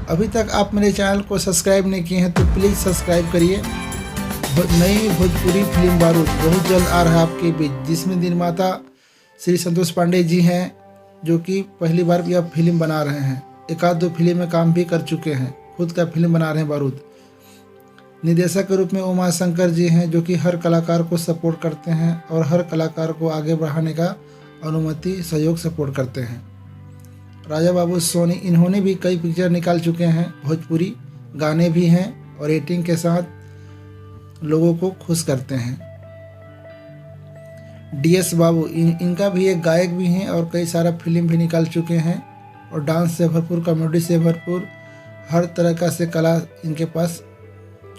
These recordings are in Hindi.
अभी तक आप मेरे चैनल को सब्सक्राइब नहीं किए हैं तो प्लीज़ सब्सक्राइब करिए। नई भोजपुरी फिल्म बारूद बहुत जल्द आ रहा है आपके बीच, जिसमें निर्माता श्री संतोष पांडे जी हैं, जो कि पहली बार यह फिल्म बना रहे हैं। एक आध दो फिल्म में काम भी कर चुके हैं, खुद का फिल्म बना रहे हैं बारूद। निर्देशक के रूप में उमा शंकर जी हैं, जो कि हर कलाकार को सपोर्ट करते हैं और हर कलाकार को आगे बढ़ाने का अनुमति सहयोग सपोर्ट करते हैं। राजा बाबू सोनी, इन्होंने भी कई पिक्चर निकाल चुके हैं, भोजपुरी गाने भी हैं और एक्टिंग के साथ लोगों को खुश करते हैं। DS बाबू, इनका भी एक गायक भी हैं और कई सारा फिल्म भी निकाल चुके हैं और डांस से भरपूर, कॉमेडी से भरपूर, हर तरह का से कला इनके पास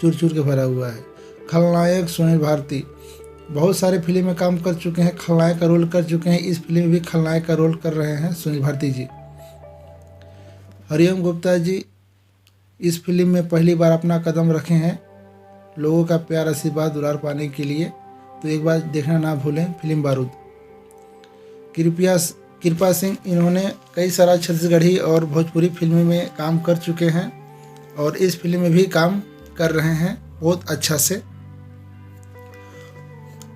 चूर चूर के भरा हुआ है। खलनायक सुनील भारती बहुत सारे फिल्म में काम कर चुके हैं, खलनायक का रोल कर चुके हैं। इस फिल्म में भी खलनायक का रोल कर रहे हैं सुनील भारती जी। हरिओम गुप्ता जी इस फिल्म में पहली बार अपना कदम रखे हैं, लोगों का प्यार आशीर्वाद दुलार पाने के लिए, तो एक बार देखना ना भूलें फिल्म बारूद। कृपा सिंह, इन्होंने कई सारा छत्तीसगढ़ी और भोजपुरी फिल्मों में काम कर चुके हैं और इस फिल्म में भी काम कर रहे हैं बहुत अच्छा से।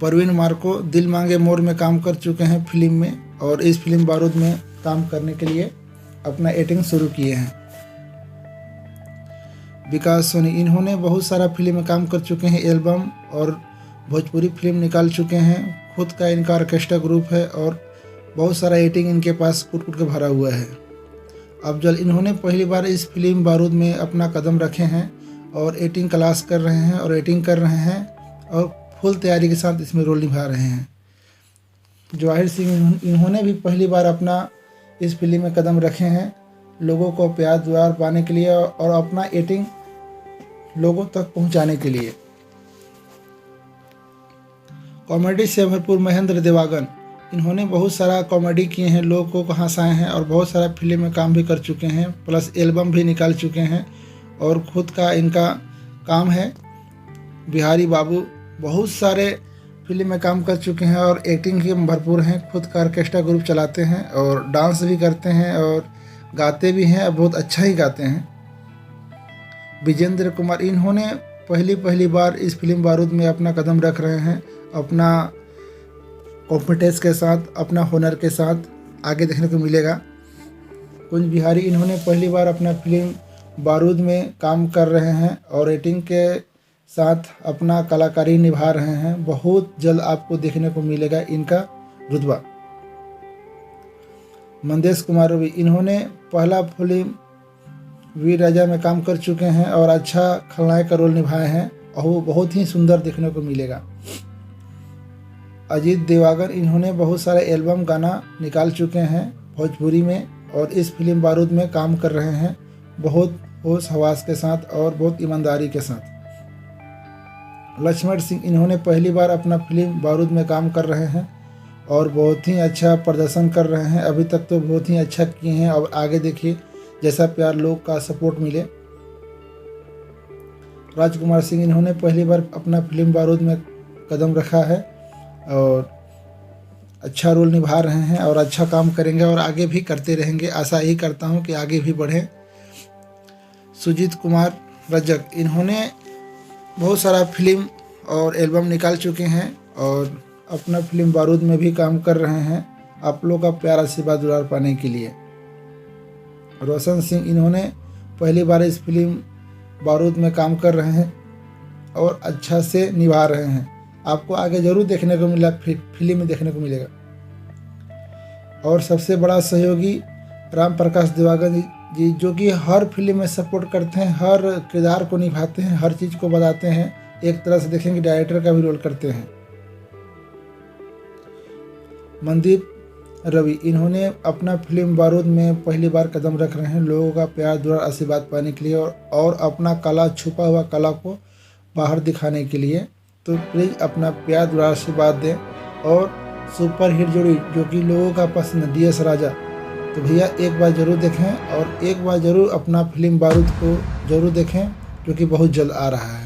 परवीन मार्को दिल मांगे मोर में काम कर चुके हैं फिल्म में और इस फिल्म बारूद में काम करने के लिए अपना एक्टिंग शुरू किए हैं। विकास सोनी, इन्होंने बहुत सारा फिल्म में काम कर चुके हैं, एल्बम और भोजपुरी फिल्म निकाल चुके हैं। खुद का इनका ऑर्केस्ट्रा ग्रुप है और बहुत सारा एक्टिंग इनके पास कुट कुट के भरा हुआ है। अफजल, इन्होंने पहली बार इस फिल्म बारूद में अपना कदम रखे हैं और एक्टिंग क्लास कर रहे हैं और एक्टिंग कर रहे हैं और फुल तैयारी के साथ इसमें रोल निभा रहे हैं। जवाहिर सिंह, इन्होंने भी पहली बार अपना इस फिल्म में कदम रखे हैं, लोगों को प्यार दुलार पाने के लिए और अपना एक्टिंग लोगों तक पहुंचाने के लिए। कॉमेडी से भरपूर महेंद्र देवागन, इन्होंने बहुत सारा कॉमेडी किए हैं, लोगों को हंसाए हैं और बहुत सारा फिल्म में काम भी कर चुके हैं, प्लस एल्बम भी निकाल चुके हैं और खुद का इनका काम है। बिहारी बाबू बहुत सारे फिल्म में काम कर चुके हैं और एक्टिंग के भरपूर हैं, खुद का ऑर्केस्ट्रा ग्रुप चलाते हैं और डांस भी करते हैं और गाते भी हैं और बहुत अच्छा ही गाते हैं। विजेंद्र कुमार, इन्होंने पहली बार इस फिल्म बारूद में अपना कदम रख रहे हैं, अपना कॉन्फिडेंस के साथ, अपना हुनर के साथ आगे देखने को मिलेगा। कुंज बिहारी, इन्होंने पहली बार अपना फिल्म बारूद में काम कर रहे हैं और एक्टिंग के साथ अपना कलाकारी निभा रहे हैं। बहुत जल्द आपको देखने को मिलेगा इनका रुतबा। मंदेश कुमार रवि, इन्होंने पहला फिल्म वीर राजा में काम कर चुके हैं और अच्छा खलनायक का रोल निभाए हैं और वो बहुत ही सुंदर देखने को मिलेगा। अजीत देवागन, इन्होंने बहुत सारे एल्बम गाना निकाल चुके हैं भोजपुरी में और इस फिल्म बारूद में काम कर रहे हैं बहुत होश हवास के साथ और बहुत ईमानदारी के साथ। लक्ष्मण सिंह, इन्होंने पहली बार अपना फिल्म बारूद में काम कर रहे हैं और बहुत ही अच्छा प्रदर्शन कर रहे हैं। अभी तक तो बहुत ही अच्छा किए हैं और आगे देखिए जैसा प्यार लोग का सपोर्ट मिले। राजकुमार सिंह, इन्होंने पहली बार अपना फिल्म बारूद में कदम रखा है और अच्छा रोल निभा रहे हैं और अच्छा काम करेंगे और आगे भी करते रहेंगे। आशा यही करता हूं कि आगे भी बढ़ें। सुजीत कुमार रजक, इन्होंने बहुत सारा फिल्म और एल्बम निकाल चुके हैं और अपना फिल्म बारूद में भी काम कर रहे हैं, आप लोगों का प्यार आशीर्वाद दुलार पाने के लिए। रोशन सिंह, इन्होंने पहली बार इस फिल्म बारूद में काम कर रहे हैं और अच्छा से निभा रहे हैं। आपको आगे जरूर देखने को मिला, फिल्म में देखने को मिलेगा। और सबसे बड़ा सहयोगी राम प्रकाश देवागन जी, जो कि हर फिल्म में सपोर्ट करते हैं, हर किरदार को निभाते हैं, हर चीज़ को बताते हैं, एक तरह से देखेंगे डायरेक्टर का भी रोल करते हैं। मनदीप रवि, इन्होंने अपना फिल्म बारूद में पहली बार कदम रख रहे हैं, लोगों का प्यार दुलार आशीर्वाद पाने के लिए और अपना कला, छुपा हुआ कला को बाहर दिखाने के लिए। तो प्लीज़ अपना प्यार दुलार आशीर्वाद दें। और सुपर हिट जोड़ी जो कि लोगों का पसंद है, DS राजा, तो भैया एक बार ज़रूर देखें और एक बार ज़रूर अपना फिल्म बारूद को ज़रूर देखें, जो कि बहुत जल्द आ रहा है।